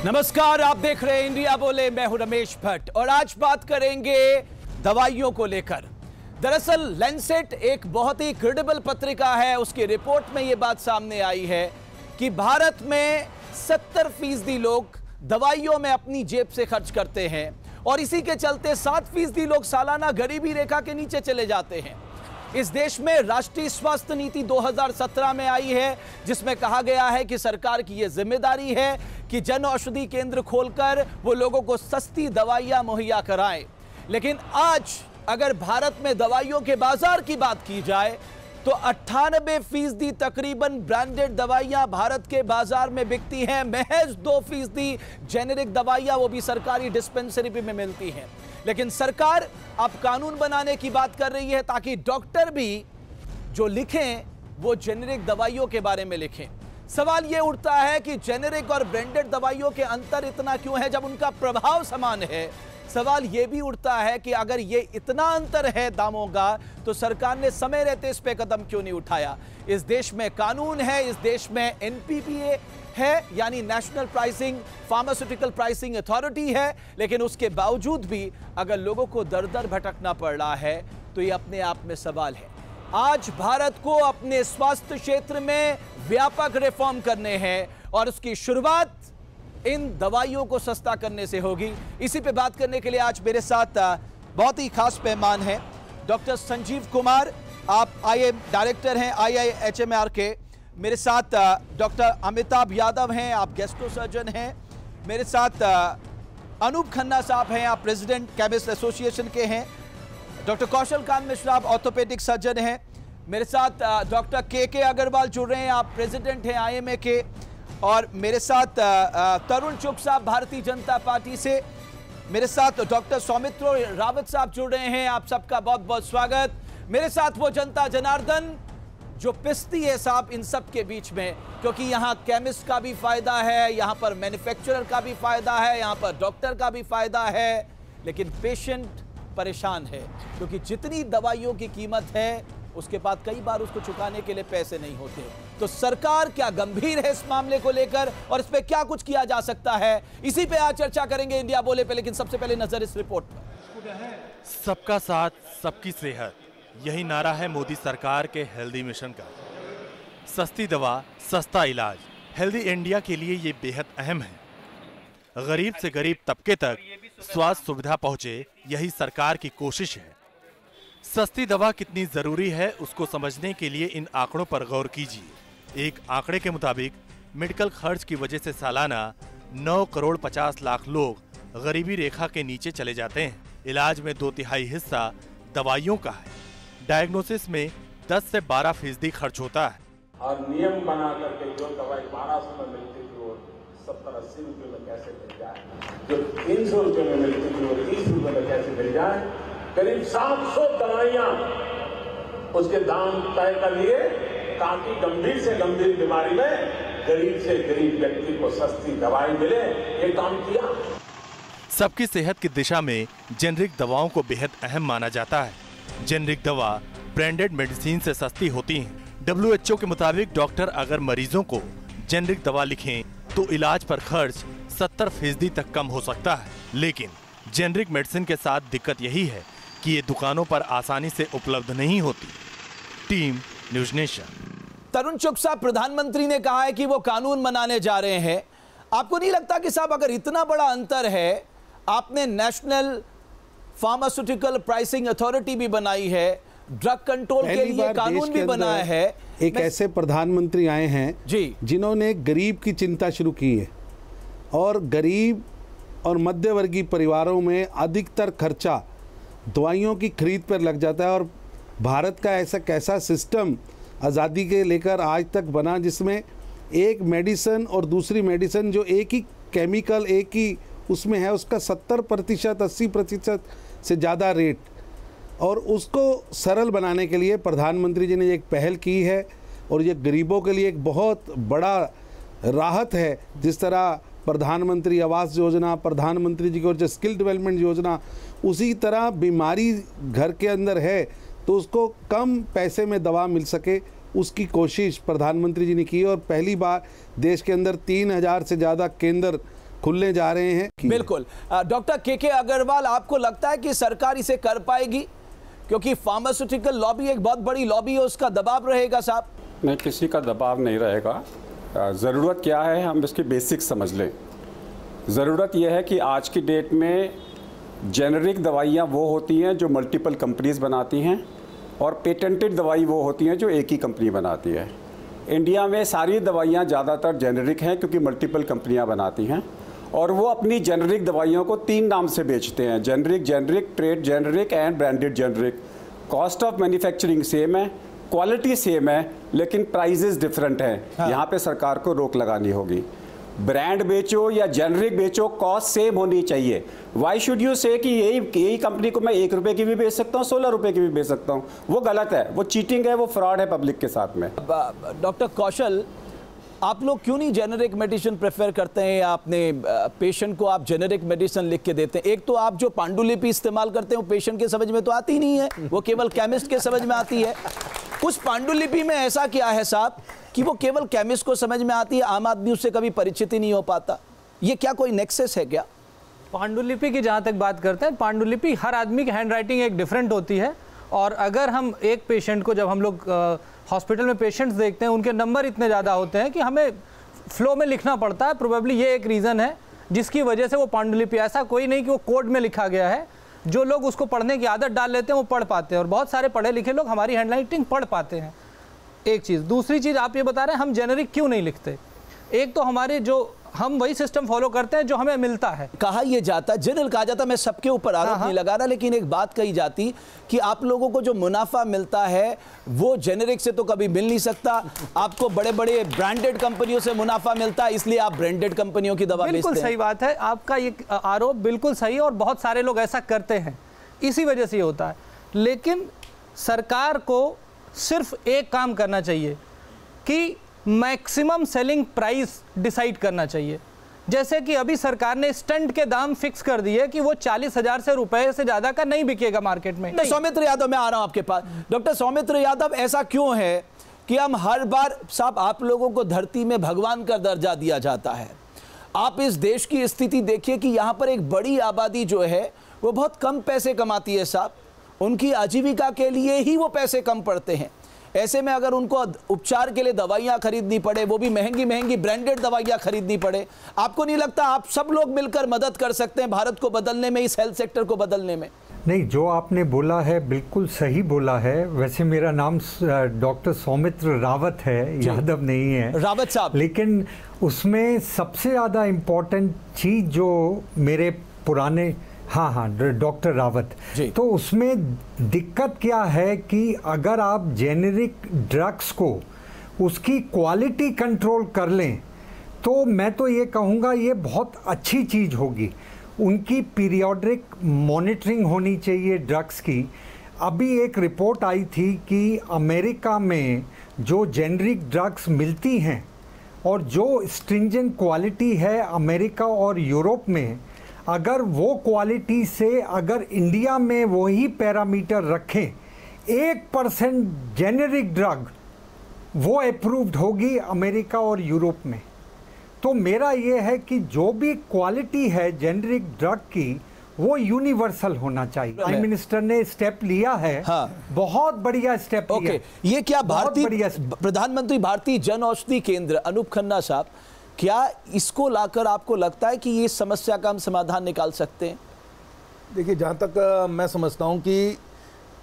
नमस्कार, आप देख रहे हैं इंडिया बोले। मैं हूं रमेश भट्ट और आज बात करेंगे दवाइयों को लेकर। दरअसल लैंसेट एक बहुत ही क्रेडिबल पत्रिका है, उसकी रिपोर्ट में यह बात सामने आई है कि भारत में 70% लोग दवाइयों में अपनी जेब से खर्च करते हैं और इसी के चलते 7% लोग सालाना गरीबी रेखा के नीचे चले जाते हैं। इस देश में राष्ट्रीय स्वास्थ्य नीति 2017 में आई है, जिसमें कहा गया है कि सरकार की यह जिम्मेदारी है कि जन औषधि केंद्र खोलकर वो लोगों को सस्ती दवाइयां मुहैया कराएं। लेकिन आज अगर भारत में दवाइयों के बाजार की बात की जाए तो 98% तकरीबन ब्रांडेड दवाइयां भारत के बाजार में बिकती हैं। महज 2% जेनेरिक दवाइयां, वो भी सरकारी डिस्पेंसरी में मिलती हैं। लेकिन सरकार अब कानून बनाने की बात कर रही है ताकि डॉक्टर भी जो लिखें वो जेनेरिक दवाइयों के बारे में लिखें। सवाल यह उठता है कि जेनेरिक और ब्रांडेड दवाइयों के अंतर इतना क्यों है जब उनका प्रभाव समान है। सवाल यह भी उठता है कि अगर ये इतना अंतर है दामों का, तो सरकार ने समय रहते इस पे कदम क्यों नहीं उठाया। इस देश में कानून है, इस देश में एनपीपीए है, यानी national pricing pharmaceutical pricing authority है, लेकिन उसके बावजूद भी अगर लोगों को दर दर भटकना पड़ रहा है तो ये अपने आप में सवाल है। आज भारत को अपने स्वास्थ्य क्षेत्र में व्यापक रिफॉर्म करने हैं और उसकी शुरुआत इन दवाइयों को सस्ता करने से होगी। इसी पे बात करने के लिए आज मेरे साथ बहुत ही खास मेहमान हैं डॉक्टर संजीव कुमार। आप आईएम डायरेक्टर हैं IIHMR के। मेरे साथ डॉक्टर अमिताभ यादव हैं, आप गैस्ट्रो सर्जन हैं। मेरे साथ अनूप खन्ना साहब हैं, आप प्रेसिडेंट केमिस्ट एसोसिएशन के हैं। डॉक्टर कौशल कांत मिश्रा, आप ऑर्थोपेडिक सर्जन हैं। मेरे साथ डॉक्टर के अग्रवाल जुड़ रहे हैं, आप प्रेसिडेंट हैं IMA के। और मेरे साथ तरुण चुग साहब भारतीय जनता पार्टी से। मेरे साथ डॉक्टर सौमित्र रावत साहब जुड़ रहे हैं, आप सबका बहुत बहुत स्वागत। मेरे साथ वो जनता जनार्दन जो पिसती है साहब इन सब के बीच में, क्योंकि यहाँ केमिस्ट का भी फायदा है, यहाँ पर मैन्युफैक्चरर का भी फायदा है, यहाँ पर डॉक्टर का भी फायदा है, लेकिन पेशेंट परेशान है क्योंकि जितनी दवाइयों की कीमत है उसके बाद कई बार उसको चुकाने के लिए पैसे नहीं होते। तो सरकार क्या गंभीर है इस मामले को लेकर और इस पे क्या कुछ किया जा सकता है, इसी पे आज चर्चा करेंगे इंडिया बोले पे। लेकिन सबसे पहले नजर इस रिपोर्ट पर। सबका साथ, सबकी सेहत, यही नारा है मोदी सरकार के हेल्दी मिशन का। सस्ती दवा, सस्ता इलाज, हेल्दी इंडिया के लिए ये बेहद अहम है। गरीब से गरीब तबके तक स्वास्थ्य सुविधा पहुंचे, यही सरकार की कोशिश है। सस्ती दवा कितनी जरूरी है उसको समझने के लिए इन आंकड़ों पर गौर कीजिए। एक आंकड़े के मुताबिक मेडिकल खर्च की वजह से सालाना 9 करोड़ 50 लाख लोग गरीबी रेखा के नीचे चले जाते हैं। इलाज में 2/3 हिस्सा दवाइयों का है। डायग्नोसिस में 10 से 12% खर्च होता है। और नियम बना करके जो दवाई 1200 में मिलती थी वो 70-80 रुपए में कैसे मिल जाए, जो 300 रुपए में मिलती थी वो 30 रुपए में कैसे मिल जाए। करीब 700 दवाइयां उसके दाम तय कर लिए ताकि गंभीर से गंभीर बीमारी में गरीब से गरीब व्यक्ति को सस्ती दवाई मिले। ये काम किया। सबकी सेहत की दिशा में जेनरिक दवाओं को बेहद अहम माना जाता है। जेनरिक दवा ब्रांडेड मेडिसिन से सस्ती होती हैं। WHO के मुताबिक डॉक्टर अगर मरीजों को जेनरिक दवा लिखें तो इलाज पर खर्च 70% तक कम हो सकता है। लेकिन जेनरिक मेडिसिन के साथ दिक्कत यही है कि ये दुकानों पर आसानी से उपलब्ध नहीं होती। Team news nation. तरुण चुग साहब, प्रधानमंत्री ने कहा है कि वो कानून बनाने जा रहे हैं। आपको नहीं लगता कि साहब अगर इतना बड़ा अंतर है, आपने नेशनल फार्मास्यूटिकल प्राइसिंग अथॉरिटी भी बनाई है, ड्रग कंट्रोल के लिए कानून भी बनाया है, एक ऐसे प्रधानमंत्री आए हैं जी जिन्होंने गरीब की चिंता शुरू की है और गरीब और मध्यवर्गीय परिवारों में अधिकतर खर्चा दवाइयों की खरीद पर लग जाता है। और भारत का ऐसा कैसा सिस्टम आज़ादी के लेकर आज तक बना जिसमें एक मेडिसिन और दूसरी मेडिसिन जो एक ही केमिकल एक ही उसमें है उसका 70% 80% से ज़्यादा रेट, और उसको सरल बनाने के लिए प्रधानमंत्री जी ने एक पहल की है और ये गरीबों के लिए एक बहुत बड़ा राहत है। जिस तरह प्रधानमंत्री आवास योजना, प्रधानमंत्री जी की ओर से स्किल डेवलपमेंट योजना, उसी तरह बीमारी घर के अंदर है तो उसको कम पैसे में दवा मिल सके, उसकी कोशिश प्रधानमंत्री जी ने की। और पहली बार देश के अंदर 3000 से ज़्यादा केंद्र खुलने जा रहे हैं। बिल्कुल। डॉक्टर के अग्रवाल, आपको लगता है कि सरकार इसे कर पाएगी? क्योंकि फार्मास्यूटिकल लॉबी एक बहुत बड़ी लॉबी है, उसका दबाव रहेगा साहब। नहीं, किसी का दबाव नहीं रहेगा। ज़रूरत क्या है, हम इसकी बेसिक्स समझ लें। ज़रूरत यह है कि आज की डेट में जेनरिक दवाइयाँ वो होती हैं जो मल्टीपल कंपनीज बनाती हैं, और पेटेंटेड दवाई वो होती हैं जो एक ही कंपनी बनाती है। इंडिया में सारी दवाइयाँ ज़्यादातर जेनरिक हैं क्योंकि मल्टीपल कंपनियाँ बनाती हैं, और वो अपनी जेनरिक दवाइयों को 3 नाम से बेचते हैं: generic, generic, trade generic and branded generic. Cost of manufacturing same है, क्वालिटी सेम है, लेकिन प्राइजेस डिफरेंट हैं। हाँ। यहाँ पे सरकार को रोक लगानी होगी। ब्रांड बेचो या जेनरिक बेचो, कॉस्ट सेम होनी चाहिए। वाई शुड यू से कि यही कंपनी को मैं 1 रुपये की भी बेच सकता हूँ, 16 रुपये की भी बेच सकता हूँ? वो गलत है, वो चीटिंग है, वो फ्रॉड है पब्लिक के साथ में। डॉक्टर कौशल, आप लोग क्यों नहीं जेनेरिक मेडिसिन प्रेफर करते हैं, या अपने पेशेंट को आप जेनेरिक मेडिसिन लिख के देते हैं? एक तो आप जो पांडुलिपि इस्तेमाल करते हैं वो पेशेंट के समझ में तो आती नहीं है, वो केवल केमिस्ट के समझ में आती है। उस पांडुलिपि में ऐसा क्या है साहब कि वो केवल केमिस्ट को समझ में आती है, आम आदमी उससे कभी परिचित ही नहीं हो पाता? ये क्या कोई नेक्सस है क्या? पांडुलिपि की जहाँ तक बात करते हैं, पांडुलिपि हर आदमी की हैंड राइटिंग एक डिफरेंट होती है, और अगर हम एक पेशेंट को, जब हम लोग हॉस्पिटल में पेशेंट्स देखते हैं, उनके नंबर इतने ज़्यादा होते हैं कि हमें फ्लो में लिखना पड़ता है। प्रोबेबली ये एक रीज़न है जिसकी वजह से वो पांडुलिपि, ऐसा कोई नहीं कि वो कोड में लिखा गया है, जो लोग उसको पढ़ने की आदत डाल लेते हैं वो पढ़ पाते हैं, और बहुत सारे पढ़े लिखे लोग हमारी हैंड राइटिंग पढ़ पाते हैं। एक चीज़। दूसरी चीज़, आप ये बता रहे हैं हम जेनरिक क्यों नहीं लिखते। एक तो हमारे हम वही सिस्टम फॉलो करते हैं जो हमें मिलता है। कहा यह जाता, जनरल कहा जाता, मैं सबके ऊपर आरोप नहीं लगा रहा, लेकिन एक बात कही जाती कि आप लोगों को जो मुनाफा मिलता है वो जेनरिक से तो कभी मिल नहीं सकता। आपको बड़े बड़े ब्रांडेड कंपनियों से मुनाफा मिलता है, इसलिए आप ब्रांडेड कंपनियों की दवा बेचते हैं। बिल्कुल सही बात है आपका ये आरोप, बिल्कुल सही, और बहुत सारे लोग ऐसा करते हैं, इसी वजह से ये होता है। लेकिन सरकार को सिर्फ एक काम करना चाहिए कि मैक्सिमम सेलिंग प्राइस डिसाइड करना चाहिए। जैसे कि अभी सरकार ने स्टंट के दाम फिक्स कर दिए कि वो 40,000 से ज़्यादा का नहीं बिकेगा मार्केट में। सौमित्र यादव, मैं आ रहा हूं आपके पास। डॉक्टर सौमित्र यादव, ऐसा क्यों है कि हम हर बार, साहब आप लोगों को धरती में भगवान का दर्जा दिया जाता है? आप इस देश की स्थिति देखिए कि यहाँ पर एक बड़ी आबादी जो है वो बहुत कम पैसे कमाती है साहब, उनकी आजीविका के लिए ही वो पैसे कम पड़ते हैं। ऐसे में अगर उनको उपचार के लिए दवाइयाँ खरीदनी पड़े, वो भी महंगी महंगी ब्रांडेड दवाइयाँ खरीदनी पड़े, आपको नहीं लगता आप सब लोग मिलकर मदद कर सकते हैं भारत को बदलने में, इस हेल्थ सेक्टर को बदलने में? नहीं, जो आपने बोला है बिल्कुल सही बोला है। वैसे मेरा नाम डॉक्टर सौमित्र रावत है, यादव नहीं है, रावत साहब। लेकिन उसमें सबसे ज़्यादा इम्पोर्टेंट चीज़ जो मेरे पुराने, हाँ, डॉक्टर रावत, तो उसमें दिक्कत क्या है कि अगर आप जेनेरिक ड्रग्स को उसकी क्वालिटी कंट्रोल कर लें तो मैं तो ये कहूँगा ये बहुत अच्छी चीज़ होगी। उनकी पीरियोडिक मॉनिटरिंग होनी चाहिए ड्रग्स की। अभी एक रिपोर्ट आई थी कि अमेरिका में जो जेनेरिक ड्रग्स मिलती हैं और जो स्ट्रिंजेंट क्वालिटी है अमेरिका और यूरोप में, अगर वो क्वालिटी से अगर इंडिया में वही पैरामीटर रखें, 1% जेनेरिक ड्रग वो अप्रूव्ड होगी अमेरिका और यूरोप में। तो मेरा ये है कि जो भी क्वालिटी है जेनेरिक ड्रग की वो यूनिवर्सल होना चाहिए। प्राइम मिनिस्टर ने स्टेप लिया है, हाँ। बहुत बढ़िया स्टेप लिया। ये क्या भारतीय प्रधानमंत्री भारतीय जन औषधि केंद्र अनूप खन्ना साहब, क्या इसको लाकर आपको लगता है कि ये समस्या का हम समाधान निकाल सकते हैं? देखिए, जहाँ तक मैं समझता हूँ कि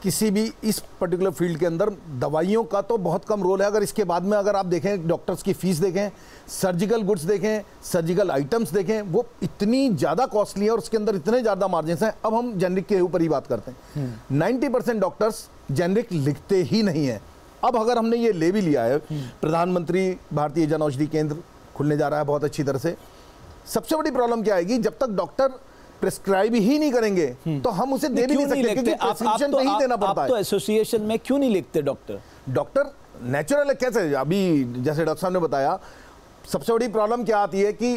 किसी भी इस पर्टिकुलर फील्ड के अंदर दवाइयों का तो बहुत कम रोल है। अगर इसके बाद में अगर आप देखें, डॉक्टर्स की फीस देखें, सर्जिकल गुड्स देखें, सर्जिकल आइटम्स देखें, वो इतनी ज़्यादा कॉस्टली है और उसके अंदर इतने ज़्यादा मार्जिन हैं। अब हम जेनरिक के ऊपर ही बात करते हैं। 90% डॉक्टर्स जेनरिक लिखते ही नहीं है। अब अगर हमने ये ले भी लिया है, प्रधानमंत्री भारतीय जन औषधि केंद्र खुलने जा रहा है बहुत अच्छी तरह से, सबसे बड़ी प्रॉब्लम क्या आएगी, जब तक डॉक्टर प्रिस्क्राइब ही नहीं करेंगे तो हम उसे दे भी नहीं सकते, क्योंकि प्रिस्क्रिप्शन पे ही देना पड़ता है। तो एसोसिएशन में क्यों नहीं लिखते डॉक्टर नेचुरल है? कैसे? अभी जैसे डॉक्टर साहब ने बताया, सबसे बड़ी प्रॉब्लम क्या आती है कि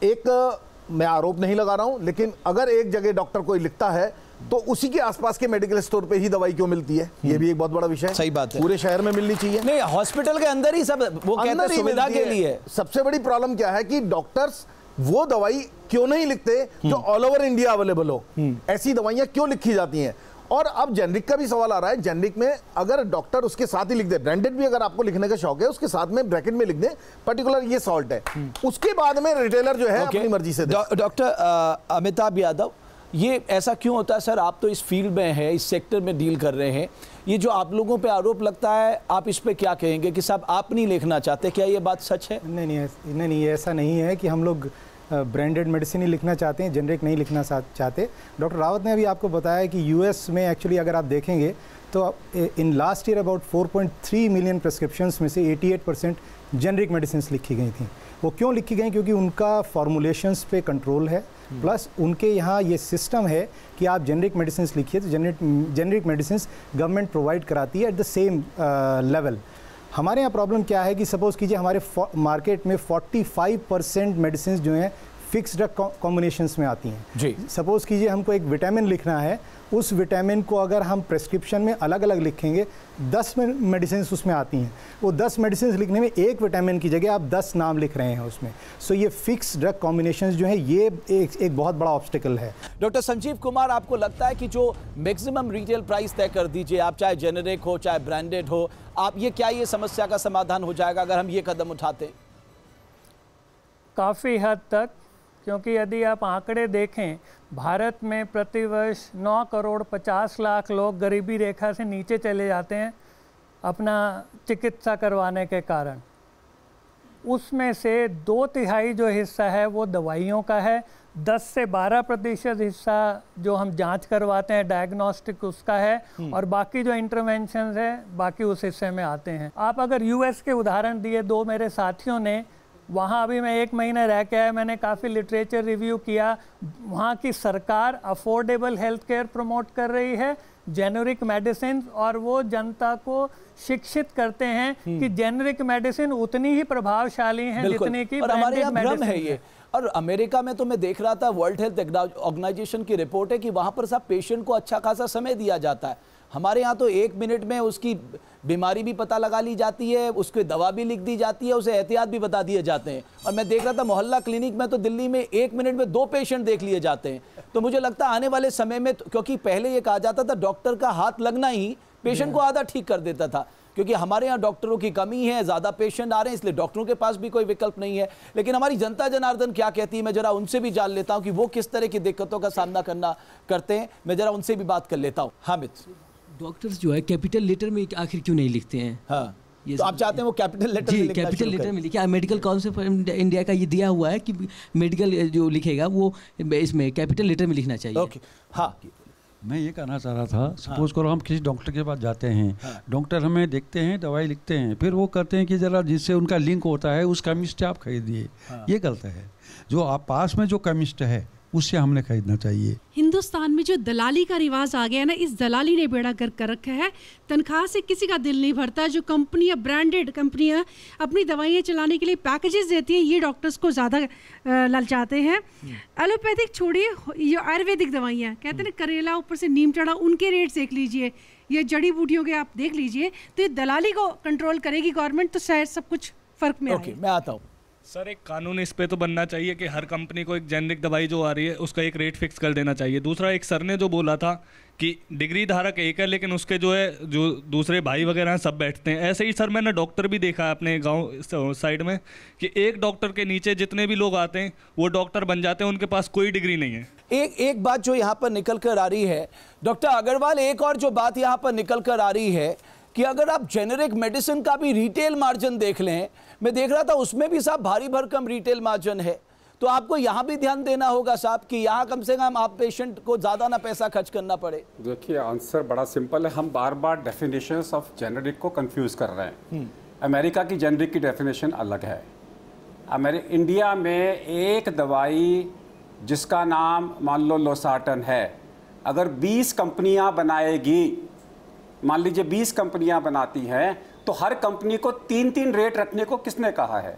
एक, मैं आरोप नहीं लगा रहा हूं, लेकिन अगर एक जगह डॉक्टर कोई लिखता है तो उसी के आसपास के मेडिकल स्टोर पे ही दवाई क्यों मिलती है? ये भी एक बहुत बड़ा विषय है। सही बात है, पूरे शहर में मिलनी चाहिए। नहीं, हॉस्पिटल के अंदर ही सब, वो कहते हैं सुविधा के लिए। सबसे बड़ी प्रॉब्लम क्या है कि डॉक्टर्स वो दवाई क्यों नहीं लिखते जो ऑल ओवर इंडिया अवेलेबल हो? ऐसी दवाइयां क्यों लिखी जाती हैं? और अब जेनरिक का भी सवाल आ रहा है। जेनरिक में अगर डॉक्टर उसके साथ ही लिख दे, ब्रांडेड भी अगर आपको लिखने का शौक है उसके साथ में ब्रैकेट में लिख दे पर्टिकुलर ये सॉल्ट है, उसके बाद में रिटेलर जो है अपनी मर्जी से दे। डॉक्टर अमिताभ यादव, ये ऐसा क्यों होता है सर? आप तो इस फील्ड में हैं, इस सेक्टर में डील कर रहे हैं, ये जो आप लोगों पे आरोप लगता है, आप इस पे क्या कहेंगे कि साहब आप नहीं लिखना चाहते? क्या ये बात सच है? नहीं, ऐसा नहीं है कि हम लोग ब्रांडेड मेडिसिन ही लिखना चाहते हैं, जेनरिक नहीं लिखना चाहते। डॉक्टर रावत ने अभी आपको बताया कि यूएस में एक्चुअली अगर आप देखेंगे तो in last year about 4.3 million prescriptions में से 88% जेनरिक मेडिसिन लिखी गई थी। वो क्यों लिखी गई? क्योंकि उनका फॉर्मुलेशंस पे कंट्रोल है, प्लस उनके यहाँ ये सिस्टम है कि आप जेनरिक मेडिसिन लिखिए तो जेनरिक मेडिसिन गवर्नमेंट प्रोवाइड कराती है एट द सेम लेवल। हमारे यहाँ प्रॉब्लम क्या है कि सपोज़ कीजिए हमारे मार्केट में 45% मेडिसिन जो हैं फिक्स ड्रग कॉम्बिनेशंस में आती हैं जी। सपोज़ कीजिए हमको एक विटामिन लिखना है, उस विटामिन को अगर हम प्रेस्क्रिप्शन में अलग अलग लिखेंगे, 10 मेडिसिन उसमें आती हैं, वो 10 मेडिसिन लिखने में एक विटामिन की जगह आप 10 नाम लिख रहे हैं उसमें। सो ये फिक्स ड्रग कॉम्बिनेशन जो है ये एक बहुत बड़ा ऑब्स्टिकल है। डॉक्टर संजीव कुमार, आपको लगता है कि जो मैक्सिमम रिटेल प्राइस तय कर दीजिए, आप चाहे जेनेरिक हो चाहे ब्रांडेड हो, आप ये क्या ये समस्या का समाधान हो जाएगा अगर हम ये कदम उठाते? काफ़ी हद तक, क्योंकि यदि आप आंकड़े देखें, भारत में प्रतिवर्ष 9 करोड़ 50 लाख लोग गरीबी रेखा से नीचे चले जाते हैं अपना चिकित्सा करवाने के कारण। उसमें से 2/3 जो हिस्सा है वो दवाइयों का है, 10 से 12% हिस्सा जो हम जांच करवाते हैं डायग्नोस्टिक उसका है, और बाकी जो इंटरवेंशन है बाकी उस हिस्से में आते हैं। आप अगर यूएस के उदाहरण दिए 2 मेरे साथियों ने, वहाँ अभी मैं 1 महीना रह के आया, मैंने काफ़ी लिटरेचर रिव्यू किया। वहाँ की सरकार अफोर्डेबल हेल्थ केयर प्रमोट कर रही है, जेनरिक मेडिसिन, और वो जनता को शिक्षित करते हैं कि जेनरिक मेडिसिन उतनी ही प्रभावशाली हैं जितनी की ब्रांडेड मेडिसिन है ये। और अमेरिका में तो मैं देख रहा था, वर्ल्ड हेल्थ ऑर्गेनाइजेशन की रिपोर्ट है कि वहाँ पर सब पेशेंट को अच्छा खासा समय दिया जाता है। हमारे यहाँ तो 1 मिनट में उसकी बीमारी भी पता लगा ली जाती है, उसकी दवा भी लिख दी जाती है, उसे एहतियात भी बता दिए जाते हैं। और मैं देख रहा था मोहल्ला क्लिनिक में तो दिल्ली में 1 मिनट में 2 पेशेंट देख लिए जाते हैं। तो मुझे लगता है आने वाले समय में, क्योंकि पहले ये कहा जाता था डॉक्टर का हाथ लगना ही पेशेंट को आधा ठीक कर देता था, क्योंकि हमारे यहाँ डॉक्टरों की कमी है, ज़्यादा पेशेंट आ रहे हैं, इसलिए डॉक्टरों के पास भी कोई विकल्प नहीं है। लेकिन हमारी जनता जनार्दन क्या कहती है, मैं जरा उनसे भी जान लेता हूँ कि वो किस तरह की दिक्कतों का सामना करते हैं। मैं जरा उनसे भी बात कर लेता हूँ। हामिद, डॉक्टर्स जो है कैपिटल लेटर में आखिर क्यों नहीं लिखते हैं? हाँ, ये तो आप चाहते हैं वो कैपिटल लेटर में लिखना? कैपिटल लेटर में लिखे। मेडिकल काउंसिल फॉर इंडिया का ये दिया हुआ है कि मेडिकल जो लिखेगा वो इसमें कैपिटल लेटर में लिखना चाहिए। ओके, हाँ, मैं ये कहना चाह रहा था, सपोज करो हम किसी डॉक्टर के पास जाते हैं, डॉक्टर हमें देखते हैं, दवाई लिखते हैं, फिर वो कहते हैं कि ज़रा जिससे उनका लिंक होता है उस केमिस्ट से आप खरीदिए। ये गलत है। जो आप पास में जो केमिस्ट है उससे हमने खरीदना चाहिए। हिंदुस्तान में जो दलाली का रिवाज आ गया है ना, इस दलाली ने बेड़ा गर्क कर रखा है। तनख्वाह से किसी का दिल नहीं भरता। जो कंपनियां, ब्रांडेड कंपनियां अपनी दवाइयां चलाने के लिए पैकेजेस देती हैं, ये डॉक्टर्स को ज़्यादा ललचाते हैं। एलोपैथिक छोड़िए, ये आयुर्वेदिक दवाइयाँ कहते हैं ना, करेला ऊपर से नीम चढ़ा, उनके रेट देख लीजिए, ये जड़ी बूटियों के आप देख लीजिए। तो ये दलाली को कंट्रोल करेगी गवर्नमेंट तो शायद सब कुछ फर्क में आए। मैं आता हूँ सर, एक कानून इस पे तो बनना चाहिए कि हर कंपनी को एक जेनरिक दवाई जो आ रही है उसका एक रेट फिक्स कर देना चाहिए। दूसरा, एक सर ने जो बोला था कि डिग्री धारक एक है लेकिन उसके जो दूसरे भाई वगैरह हैं सब बैठते हैं, ऐसे ही सर मैंने डॉक्टर भी देखा है अपने गांव साइड में कि एक डॉक्टर के नीचे जितने भी लोग आते हैं वो डॉक्टर बन जाते हैं, उनके पास कोई डिग्री नहीं है। एक बात जो यहाँ पर निकल कर आ रही है डॉक्टर अग्रवाल, एक और जो बात यहाँ पर निकल कर आ रही है कि अगर आप जेनेरिक मेडिसिन का भी रिटेल मार्जिन देख लें, मैं देख रहा था उसमें भी साहब भारी भरकम रिटेल मार्जिन है। तो आपको यहाँ भी ध्यान देना होगा साहब कि यहाँ कम से कम आप पेशेंट को ज़्यादा ना पैसा खर्च करना पड़े। देखिए, आंसर बड़ा सिंपल है। हम बार बार डेफिनेशंस ऑफ जेनेरिक को कंफ्यूज कर रहे हैं। अमेरिका की जेनेरिक की डेफिनेशन अलग है। इंडिया में एक दवाई जिसका नाम मान लो लोसार्टन है, अगर 20 कंपनियाँ बनाएगी, मान लीजिए 20 कंपनियां बनाती हैं, तो हर कंपनी को 3-3 रेट रखने को किसने कहा है?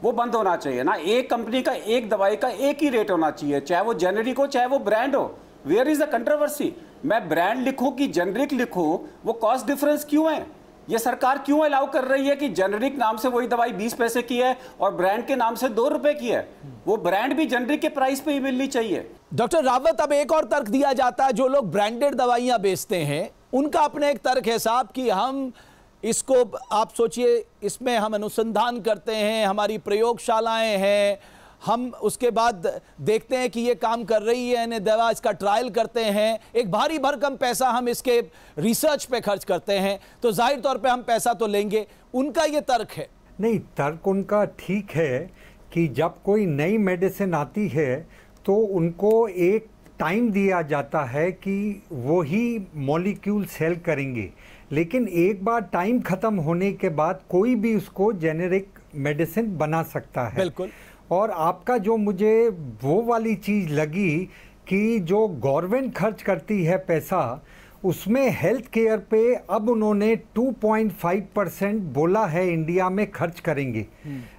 वो बंद होना चाहिए ना। एक कंपनी का, एक दवाई का एक ही रेट होना चाहिए, चाहे वो जेनेरिक हो चाहे वो ब्रांड हो। Where is the controversy? मैं ब्रांड लिखूं कि जेनेरिक लिखूं, वो कॉस्ट डिफरेंस क्यों है? ये सरकार क्यों अलाउ कर रही है कि जेनरिक नाम से वही दवाई 20 पैसे की है और ब्रांड के नाम से 2 रुपए की है? वो ब्रांड भी जेनरिक के प्राइस पे ही मिलनी चाहिए। डॉक्टर रावत, अब एक और तर्क दिया जाता है, जो लोग ब्रांडेड दवाइयां बेचते हैं उनका अपना एक तर्क है साहब कि हम इसको, आप सोचिए, इसमें हम अनुसंधान करते हैं, हमारी प्रयोगशालाएं हैं, हम उसके बाद देखते हैं कि ये काम कर रही है, यानी दवा, इसका ट्रायल करते हैं, एक भारी भरकम पैसा हम इसके रिसर्च पे खर्च करते हैं, तो जाहिर तौर पे हम पैसा तो लेंगे। उनका ये तर्क है। नहीं, तर्क उनका ठीक है कि जब कोई नई मेडिसिन आती है तो उनको एक टाइम दिया जाता है कि वो ही मॉलिक्यूल सेल करेंगे, लेकिन एक बार टाइम ख़त्म होने के बाद कोई भी उसको जेनेरिक मेडिसिन बना सकता है। बिल्कुल। और आपका जो मुझे वो वाली चीज़ लगी कि जो गवर्नमेंट खर्च करती है पैसा, उसमें हेल्थ केयर पे अब उन्होंने 2.5% बोला है इंडिया में खर्च करेंगे।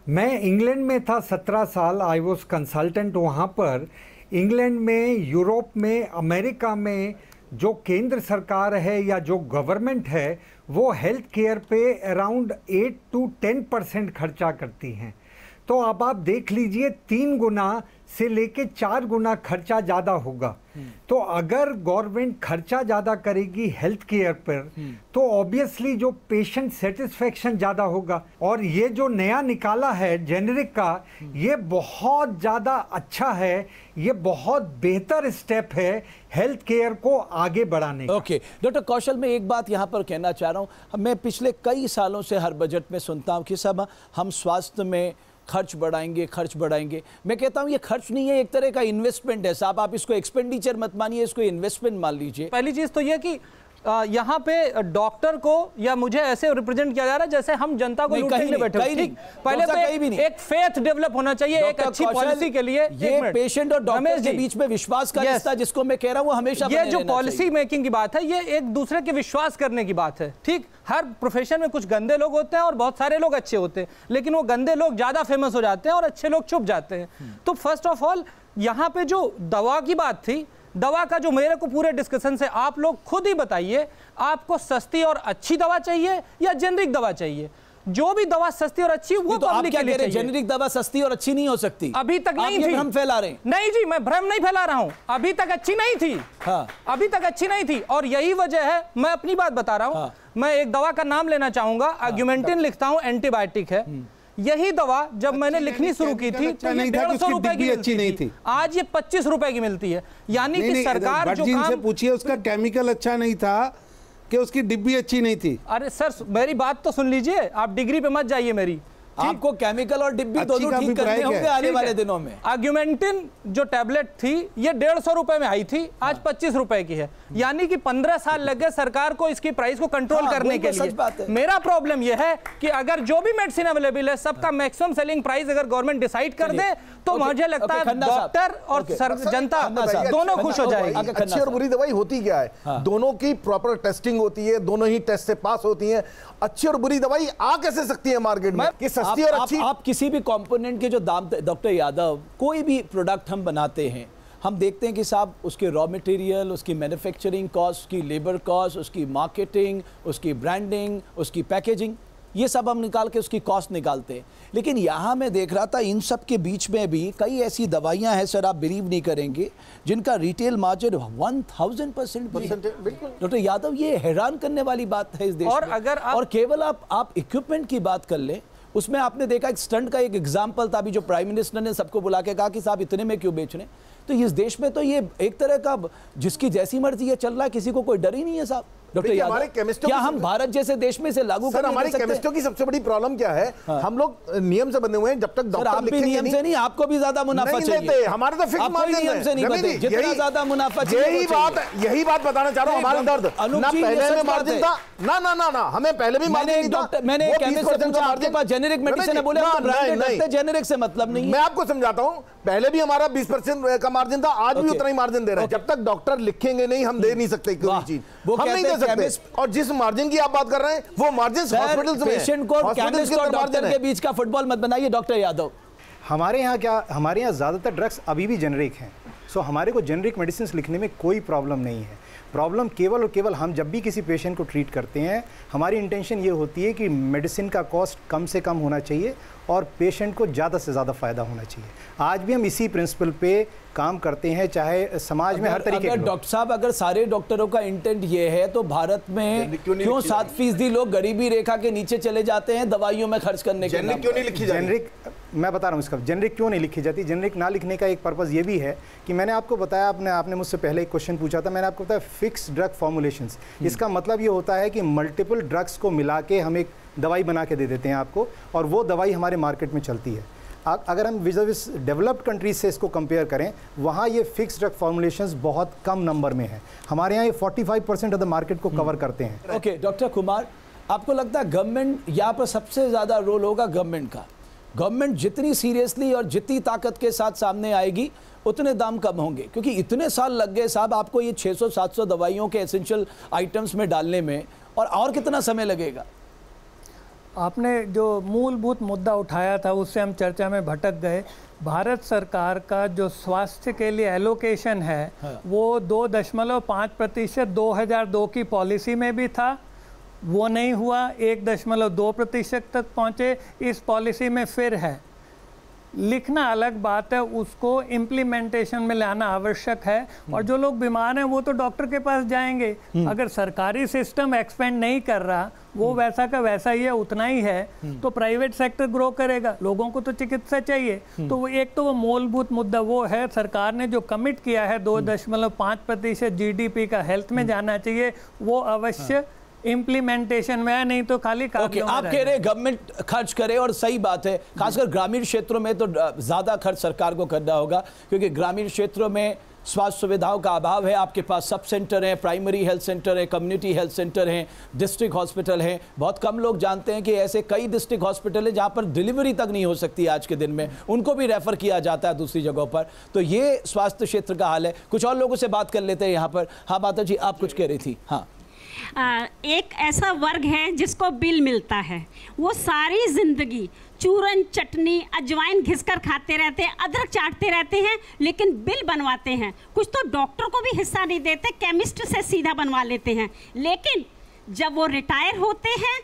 मैं इंग्लैंड में था 17 साल, आई वॉज कंसल्टेंट वहाँ पर। इंग्लैंड में, यूरोप में, अमेरिका में जो केंद्र सरकार है या जो गवर्नमेंट है वो हेल्थ केयर पे अराउंड 8 to 10% खर्चा करती हैं। तो अब आप देख लीजिए 3 गुना से लेके 4 गुना खर्चा ज़्यादा होगा। तो अगर गवर्नमेंट खर्चा ज़्यादा करेगी हेल्थ केयर पर तो ऑब्वियसली जो पेशेंट सेटिस्फेक्शन ज़्यादा होगा। और ये जो नया निकाला है जेनेरिक का, ये बहुत ज़्यादा अच्छा है, ये बहुत बेहतर स्टेप है हेल्थ केयर को आगे बढ़ाने का। ओके डॉक्टर कौशल, मैं एक बात यहाँ पर कहना चाह रहा हूँ। मैं पिछले कई सालों से हर बजट में सुनता हूँ कि सब हम स्वास्थ्य में खर्च बढ़ाएंगे, खर्च बढ़ाएंगे। मैं कहता हूं ये खर्च नहीं है, एक तरह का इन्वेस्टमेंट है साहब। आप इसको एक्सपेंडिचर मत मानिए, इसको इन्वेस्टमेंट मान लीजिए। पहली चीज तो ये कि यहाँ पे डॉक्टर को या मुझे ऐसे रिप्रेजेंट किया जा रहा है जैसे हम जनता को लूटने के लिए बैठे हैं। ठीक, पहले तो एक फेथ डेवलप होना चाहिए एक अच्छी पॉलिसी के लिए। ये पेशेंट और डॉक्टर के बीच में विश्वास का रिश्ता जिसको मैं कह रहा हूँ हमेशा, ये जो पॉलिसी मेकिंग की बात है, ये एक दूसरे के विश्वास करने की बात है। ठीक, हर प्रोफेशन में कुछ गंदे लोग होते हैं और बहुत सारे लोग अच्छे होते हैं, लेकिन वो गंदे लोग ज्यादा फेमस हो जाते हैं और अच्छे लोग छुप जाते हैं। तो फर्स्ट ऑफ ऑल यहाँ पे जो दवा की बात थी, दवा का जो मेरे को पूरे डिस्कशन से आप लोग खुद ही बताइए, आपको सस्ती और अच्छी दवा चाहिए या जेनरिक दवा चाहिए? जो भी दवा सस्ती और अच्छी वो तो आप क्या कह रहे हैं, जेनरिक दवा सस्ती और अच्छी नहीं हो सकती? अभी तक नहीं थी। भ्रम फैला रहे हैं? नहीं जी, मैं भ्रम नहीं फैला रहा हूं, अभी तक अच्छी नहीं थी। हाँ। अभी तक अच्छी नहीं थी और यही वजह है, मैं अपनी बात बता रहा हूं। हाँ। मैं एक दवा का नाम लेना चाहूंगा, आर्गुमेंटिन लिखता हूं, एंटीबायोटिक है। यही दवा जब मैंने लिखनी शुरू की थी तो 150 रुपए की अच्छी नहीं थी, आज ये 25 रुपए की मिलती है। यानी कि सरकार जो काम, से पूछिए उसका केमिकल अच्छा नहीं था कि उसकी डिब्बी अच्छी नहीं थी। अरे सर मेरी बात तो सुन लीजिए, आप डिग्री पे मत जाइए मेरी। आपको केमिकल और डिब्बी दोनों ठीक करने होंगे आने वाले दिनों में। आर्गुमेंटिन जो टैबलेट थी ये 150 रुपए में आई थी, आज 25 रुपए की है। यानी कि 15 साल लग गए सरकार को इसकी प्राइस को कंट्रोल करने के लिए। मेरा प्रॉब्लम यह है कि अगर जो भी मेडिसिन अवेलेबल है सबका मैक्सिमम सेलिंग प्राइस अगर गवर्नमेंट डिसाइड कर दे तो मुझे लगता है डॉक्टर और जनता दोनों खुश हो जाएगी। अच्छी और बुरी दवाई होती क्या है? दोनों की प्रॉपर टेस्टिंग होती है, दोनों ही टेस्ट से पास होती है। अच्छी और बुरी दवाई आ कैसे सकती है मार्केट में कि सस्ती और अच्छी? आप किसी भी कंपोनेंट के जो दाम, डॉक्टर यादव, कोई भी प्रोडक्ट हम बनाते हैं, हम देखते हैं कि साहब उसके रॉ मटेरियल, उसकी मैन्युफैक्चरिंग कॉस्ट, उसकी लेबर कॉस्ट, उसकी मार्केटिंग, उसकी ब्रांडिंग, उसकी पैकेजिंग, ये सब हम निकाल के उसकी कॉस्ट निकालते हैं। लेकिन यहाँ मैं देख रहा था इन सब के बीच में भी कई ऐसी दवाइयाँ हैं सर, आप बिलीव नहीं करेंगे, जिनका रिटेल मार्जिन 1000% है। डॉक्टर यादव, ये हैरान करने वाली बात है इस देश और में। अगर और केवल आप इक्विपमेंट की बात कर लें, उसमें आपने देखा एक स्टंट का एक एग्जाम्पल था अभी, जो प्राइम मिनिस्टर ने सबको बुला के कहा कि साहब इतने में क्यों बेच रहे हैं। तो इस देश में तो ये एक तरह का जिसकी जैसी मर्जी है चल रहा है, किसी को कोई डर ही नहीं है साहब। डॉक्टर यादव, क्या हम भारत जैसे देश में से लागू कर सकते हैं? हमारी केमिस्टों की सबसे बड़ी प्रॉब्लम क्या है? हम लोग नियम से बंधे हुए हैं, जब तक डॉक्टर आप भी नियम से नहीं, आपको भी ज्यादा मुनाफा चाहिए। हमारे तो फिक्स मार्जिन नियम से नहीं बंधे, जितना ज्यादा मुनाफा चाहिए। यही बात बताना चाह रहा हूँ, हमारा दर्द ना पहले में मार्जिन था, ना हमें पहले भी मार्जिन था। मैंने आपके पास जेनेरिक मेडिसिन है, बोले जेनेरिक से मतलब नहीं। मैं आपको समझाता हूँ, पहले भी हमारा 20% का मार्जिन था, आज भी उतना ही मार्जिन दे रहे हैं। जब तक डॉक्टर लिखेंगे नहीं, हम दे नहीं सकते कोई चीज, हम नहीं दे सकते। और जिस मार्जिन की आप बात कर रहे हैं वो मार्जिन हॉस्पिटल्स में, पेशेंट को केमिस्ट और डॉक्टर के बीच का फुटबॉल मत बनाइए। डॉक्टर यादव, हमारे यहाँ क्या, हमारे यहाँ ज्यादातर ड्रग्स अभी भी जेनरिक हैं। सो हमारे को जेनरिक मेडिसिन लिखने में कोई प्रॉब्लम नहीं है। प्रॉब्लम केवल और केवल हम जब भी किसी पेशेंट को ट्रीट करते हैं, हमारी इंटेंशन ये होती है कि मेडिसिन का कॉस्ट कम से कम होना चाहिए और पेशेंट को ज़्यादा से ज़्यादा फ़ायदा होना चाहिए। आज भी हम इसी प्रिंसिपल पे काम करते हैं, चाहे समाज में हर तरीके के। डॉक्टर साहब, अगर सारे डॉक्टरों का इंटेंट ये है तो भारत में क्यों 7% लोग गरीबी रेखा के नीचे चले जाते हैं दवाइयों में खर्च करने के? जेनरिक क्यों नहीं लिखी जाती? जेनरिक मैं बता रहा हूँ इसका जेनरिक क्यों नहीं लिखी जाती। जेनरिक ना लिखने का एक पर्पज़ ये भी है कि मैंने आपको बताया, आपने मुझसे पहले एक क्वेश्चन पूछा था, मैंने आपको बताया फिक्स ड्रग फॉर्मुलेशंस। इसका मतलब ये होता है कि मल्टीपल ड्रग्स को मिला के हम एक दवाई बना के दे देते हैं आपको, और वो दवाई हमारे मार्केट में चलती है। अगर हम विज़ डेवलप्ड कंट्रीज से इसको कंपेयर करें, वहाँ ये फिक्स ड्रग फॉर्मुलेशंस बहुत कम नंबर में है। हमारे यहाँ ये 45% ऑफ द मार्केट को कवर करते हैं। ओके डॉक्टर कुमार, आपको लगता है गवर्नमेंट यहाँ पर सबसे ज़्यादा रोल होगा गवर्नमेंट का? गवर्नमेंट जितनी सीरियसली और जितनी ताकत के साथ सामने आएगी उतने दाम कम होंगे, क्योंकि इतने साल लग गए साहब आपको ये 600-700 दवाइयों के एसेंशियल आइटम्स में डालने में, और कितना समय लगेगा? आपने जो मूलभूत मुद्दा उठाया था उससे हम चर्चा में भटक गए। भारत सरकार का जो स्वास्थ्य के लिए एलोकेशन है वो 2.5% 2002 की पॉलिसी में भी था, वो नहीं हुआ। 1.2% तक पहुँचे, इस पॉलिसी में फिर है। लिखना अलग बात है, उसको इम्प्लीमेंटेशन में लाना आवश्यक है। और जो लोग बीमार हैं वो तो डॉक्टर के पास जाएंगे। अगर सरकारी सिस्टम एक्सपेंड नहीं कर रहा, वो वैसा का वैसा ही है, उतना ही है, तो प्राइवेट सेक्टर ग्रो करेगा। लोगों को तो चिकित्सा चाहिए। तो वो एक तो वो मूलभूत मुद्दा वो है, सरकार ने जो कमिट किया है 2.5% GDP का हेल्थ में जाना चाहिए, वो अवश्य इम्प्लीमेंटेशन में है, नहीं तो खाली ओके, आप कह रहे गवर्नमेंट खर्च करे, और सही बात है। खासकर ग्रामीण क्षेत्रों में तो ज़्यादा खर्च सरकार को करना होगा, क्योंकि ग्रामीण क्षेत्रों में स्वास्थ्य सुविधाओं का अभाव है। आपके पास सब सेंटर हैं, प्राइमरी हेल्थ सेंटर है, कम्युनिटी हेल्थ सेंटर हैं, डिस्ट्रिक्ट हॉस्पिटल हैं। बहुत कम लोग जानते हैं कि ऐसे कई डिस्ट्रिक्ट हॉस्पिटल है जहाँ पर डिलीवरी तक नहीं हो सकती आज के दिन में, उनको भी रेफर किया जाता है दूसरी जगहों पर। तो ये स्वास्थ्य क्षेत्र का हाल है। कुछ और लोगों से बात कर लेते हैं यहाँ पर। हाँ माता जी, आप कुछ कह रही थी? हाँ, एक ऐसा वर्ग है जिसको बिल मिलता है, वो सारी जिंदगी चूरन चटनी अजवाइन घिसकर खाते रहते हैं, अदरक चाटते रहते हैं, लेकिन बिल बनवाते हैं। कुछ तो डॉक्टर को भी हिस्सा नहीं देते, केमिस्ट से सीधा बनवा लेते हैं। लेकिन जब वो रिटायर होते हैं,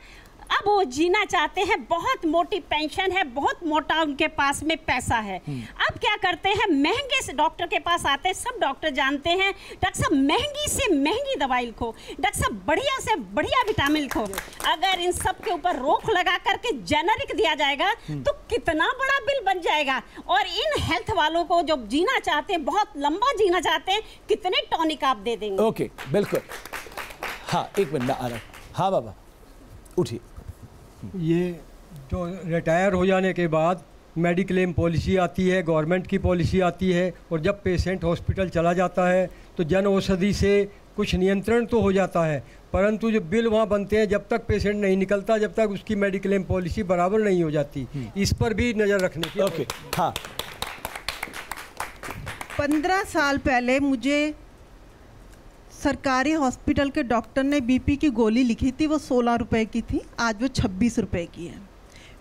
अब वो जीना चाहते हैं, बहुत मोटी पेंशन है, बहुत मोटा उनके पास में पैसा है। अब क्या करते हैं, महंगे से डॉक्टर के पास आते हैं। सब डॉक्टर जानते हैं, डॉक्टर साहब महंगी से महंगी दवाई लिखो, डॉक्टर साहब बढ़िया से बढ़िया विटामिन लिखो। अगर इन सब के ऊपर रोक लगा करके जेनरिक दिया जाएगा तो कितना बड़ा बिल बन जाएगा। और इन हेल्थ वालों को जो जीना चाहते हैं, बहुत लंबा जीना चाहते हैं, कितने टॉनिक आप दे देंगे? ओके, बिल्कुल। हाँ, एक मिनट आ रहा। हाँ बाबा, उठिए। ये जो रिटायर हो जाने के बाद मेडिक्लेम पॉलिसी आती है, गवर्नमेंट की पॉलिसी आती है, और जब पेशेंट हॉस्पिटल चला जाता है तो जन औषधि से कुछ नियंत्रण तो हो जाता है, परंतु जो बिल वहाँ बनते हैं जब तक पेशेंट नहीं निकलता, जब तक उसकी मेडिक्लेम पॉलिसी बराबर नहीं हो जाती, इस पर भी नज़र रखने की। ओके, हाँ। 15 साल पहले मुझे सरकारी हॉस्पिटल के डॉक्टर ने बीपी की गोली लिखी थी, वो 16 रुपए की थी, आज वो 26 रुपए की है।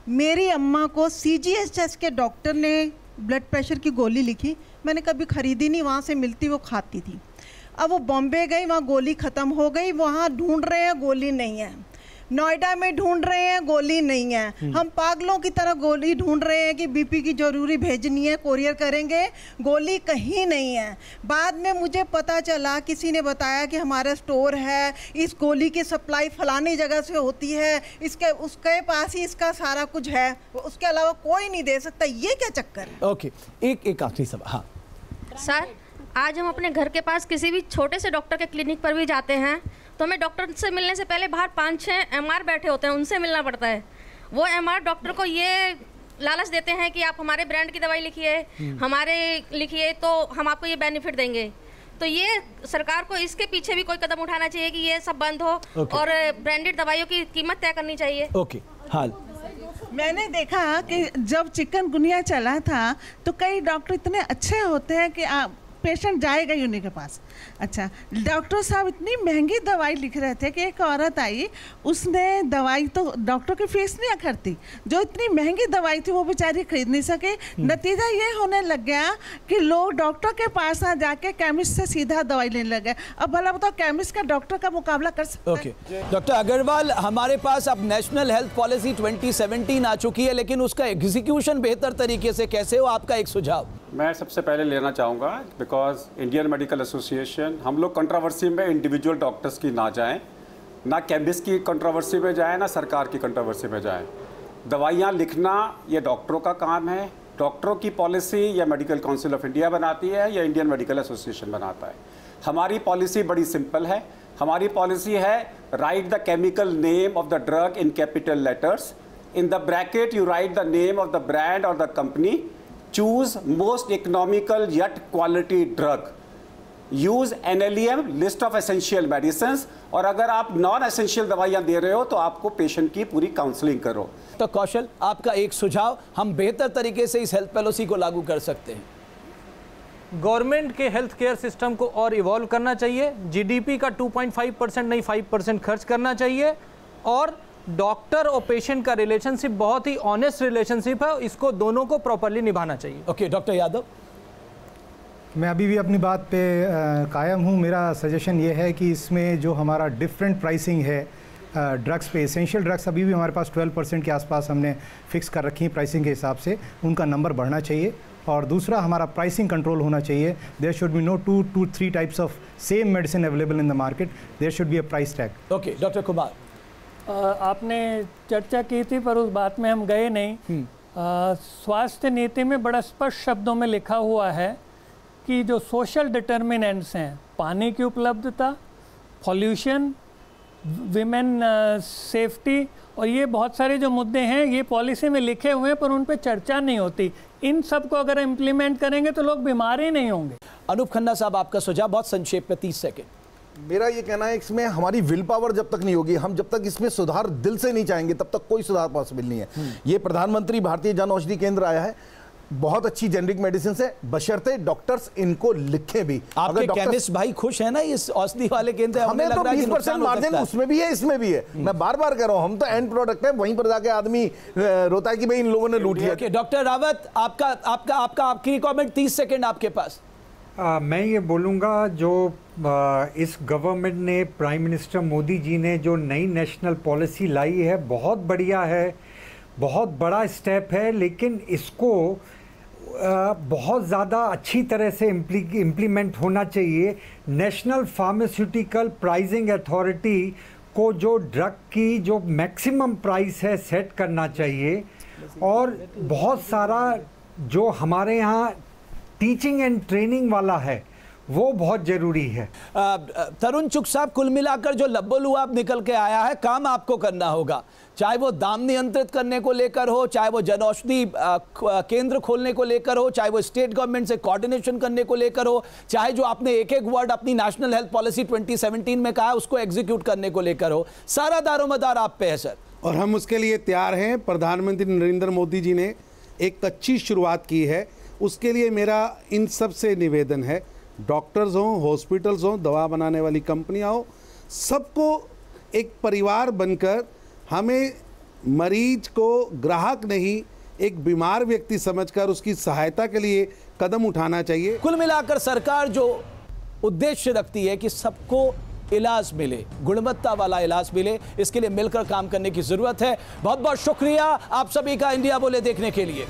मेरी अम्मा को CGHS के डॉक्टर ने ब्लड प्रेशर की गोली लिखी, मैंने कभी ख़रीदी नहीं, वहाँ से मिलती वो खाती थी। अब वो बॉम्बे गई, वहाँ गोली ख़त्म हो गई, वहाँ ढूंढ रहे हैं गोली नहीं है। नोएडा में ढूंढ रहे हैं, गोली नहीं है। हम पागलों की तरह गोली ढूंढ रहे हैं कि बीपी की जरूरी भेजनी है, कोरियर करेंगे, गोली कहीं नहीं है। बाद में मुझे पता चला, किसी ने बताया कि हमारा स्टोर है, इस गोली की सप्लाई फलानी जगह से होती है, इसके उसके पास ही इसका सारा कुछ है, उसके अलावा कोई नहीं दे सकता। ये क्या चक्कर है? ओके, एक आखिरी सवाल। हाँ सर, आज हम अपने घर के पास किसी भी छोटे से डॉक्टर के क्लिनिक पर भी जाते हैं तो हमें डॉक्टर से मिलने से पहले बाहर 5-6 MR बैठे होते हैं, उनसे मिलना पड़ता है। वो MR डॉक्टर को ये लालच देते हैं कि आप हमारे ब्रांड की दवाई लिखिए, हमारे लिखिए तो हम आपको ये बेनिफिट देंगे। तो ये सरकार को इसके पीछे भी कोई कदम उठाना चाहिए कि ये सब बंद हो और ब्रांडेड दवाइयों की कीमत तय करनी चाहिए। ओके, हाल मैंने देखा कि जब चिकनगुनिया चला था तो कई डॉक्टर इतने अच्छे होते हैं कि पेशेंट जाएगा ही उन्हीं के पास। अच्छा, डॉक्टर साहब इतनी महंगी दवाई लिख रहे थे कि एक औरत आई, उसने दवाई तो डॉक्टर की फीस नहीं करती, जो इतनी महंगी दवाई थी वो बेचारी खरीद नहीं सके। नतीजा ये होने लग गया कि लोग डॉक्टर के पास ना जाके केमिस्ट से सीधा दवाई लेने लगे। अब भला बताओ केमिस्ट का डॉक्टर का मुकाबला कर सकता है? ओके डॉक्टर अग्रवाल, हमारे पास अब नेशनल हेल्थ पॉलिसी 2017 आ चुकी है, लेकिन उसका एग्जीक्यूशन बेहतर तरीके से कैसे हो, आपका एक सुझाव? मैं सबसे पहले लेना चाहूँगा, बिकॉज इंडियन मेडिकल एसोसिएशन, हम लोग कंट्रोवर्सी में इंडिविजुअल डॉक्टर्स की ना जाएं, ना केमिस्ट की कंट्रोवर्सी में जाएं, ना सरकार की कंट्रोवर्सी में जाएं। दवाइयाँ लिखना ये डॉक्टरों का काम है। डॉक्टरों की पॉलिसी या मेडिकल काउंसिल ऑफ इंडिया बनाती है या इंडियन मेडिकल एसोसिएशन बनाता है। हमारी पॉलिसी बड़ी सिंपल है। हमारी पॉलिसी है, write the chemical name of the drug in capital letters, in the bracket you write the name of the brand और the company, choose most economical yet quality drug, use NLEM list of essential medicine, और अगर आप non essential दवाइयां दे रहे हो तो आपको patient की पूरी काउंसलिंग करो। तो कौशल, आपका एक सुझाव, हम बेहतर तरीके से इस हेल्थ पॉलिसी को लागू कर सकते हैं? गवर्नमेंट के हेल्थ केयर सिस्टम को और इवॉल्व करना चाहिए। जीडीपी का 2.5% नहीं 5% खर्च करना चाहिए, और डॉक्टर और पेशेंट का रिलेशनशिप बहुत ही ऑनेस्ट रिलेशनशिप है, इसको दोनों को प्रॉपर्ली निभाना चाहिए। Okay doctor Yadav. मैं अभी भी अपनी बात पे कायम हूँ। मेरा सजेशन ये है कि इसमें जो हमारा डिफरेंट प्राइसिंग है ड्रग्स पे, एसेंशियल ड्रग्स अभी भी हमारे पास 12% के आसपास हमने फिक्स कर रखी है प्राइसिंग के हिसाब से, उनका नंबर बढ़ना चाहिए। और दूसरा, हमारा प्राइसिंग कंट्रोल होना चाहिए। There should be no 2 to 3 types of same medicine available in the market, there should be a price tag. Okay doctor Kumar. आपने चर्चा की थी पर उस बात में हम गए नहीं। स्वास्थ्य नीति में बड़ा स्पष्ट शब्दों में लिखा हुआ है कि जो सोशल डिटर्मिनेंट्स हैं, पानी की उपलब्धता, पॉल्यूशन, विमेन सेफ्टी, और ये बहुत सारे जो मुद्दे हैं ये पॉलिसी में लिखे हुए हैं पर उन पे चर्चा नहीं होती। इन सब को अगर इम्प्लीमेंट करेंगे तो लोग बीमार ही नहीं होंगे। अनूप खन्ना साहब, आपका सुझाव बहुत संक्षेप में 30 सेकंड। मेरा ये कहना है, इसमें हमारी विल पावर जब तक नहीं होगी, हम जब तक इसमें सुधार दिल से नहीं चाहेंगे, तब तक कोई सुधार पॉसिबल नहीं है। ये प्रधानमंत्री भारतीय जन औषधि केंद्र आया है, बहुत अच्छी जेनरिक मेडिसिन है, बशर्ते डॉक्टर्स इनको लिखे भी। आपके केमिस्ट भाई खुश है ना इस औषधि वाले केंद्र? हमें तो 20% मार्जिन उसमें भी है, इसमें भी है। मैं बार बार कह रहा हूं, हम तो एंड प्रोडक्ट है, वहीं पर जाके आदमी रोता है कि भाई इन लोगों ने लूट लिया। डॉक्टर रावत, आपका आखिरी कमेंट 30 सेकंड आपके पास। मैं ये बोलूँगा, जो इस गवर्नमेंट ने, प्राइम मिनिस्टर मोदी जी ने जो नई नेशनल पॉलिसी लाई है, बहुत बढ़िया है, बहुत बड़ा स्टेप है, लेकिन इसको बहुत ज़्यादा अच्छी तरह से इम्प्लीमेंट होना चाहिए। नेशनल फार्मास्यूटिकल प्राइसिंग अथॉरिटी को जो ड्रग की जो मैक्सिमम प्राइस है सेट करना चाहिए, और बहुत सारा जो हमारे यहाँ टीचिंग एंड ट्रेनिंग वाला है वो बहुत जरूरी है। तरुण चुग साहब, कुल मिलाकर जो लब्बो-लुआब निकल के आया है, काम आपको करना होगा, चाहे वो दाम नियंत्रित करने को लेकर हो, चाहे वो जनऔषधि केंद्र खोलने को लेकर हो, चाहे वो स्टेट गवर्नमेंट से कोऑर्डिनेशन करने को लेकर हो, चाहे जो आपने एक एक वर्ड अपनी नेशनल हेल्थ पॉलिसी 2017 में कहा उसको एग्जीक्यूट करने को लेकर हो, सारा दारोमदार आप पे है सर। और हम उसके लिए तैयार हैं। प्रधानमंत्री नरेंद्र मोदी जी ने एक अच्छी शुरुआत की है, उसके लिए मेरा इन सब से निवेदन है, डॉक्टर्स हों, हॉस्पिटल्स हों, दवा बनाने वाली कंपनियां हों, सबको एक परिवार बनकर हमें मरीज को ग्राहक नहीं, एक बीमार व्यक्ति समझकर उसकी सहायता के लिए कदम उठाना चाहिए। कुल मिलाकर सरकार जो उद्देश्य रखती है कि सबको इलाज मिले, गुणवत्ता वाला इलाज मिले, इसके लिए मिलकर काम करने की जरूरत है। बहुत बहुत शुक्रिया आप सभी का इंडिया बोले देखने के लिए।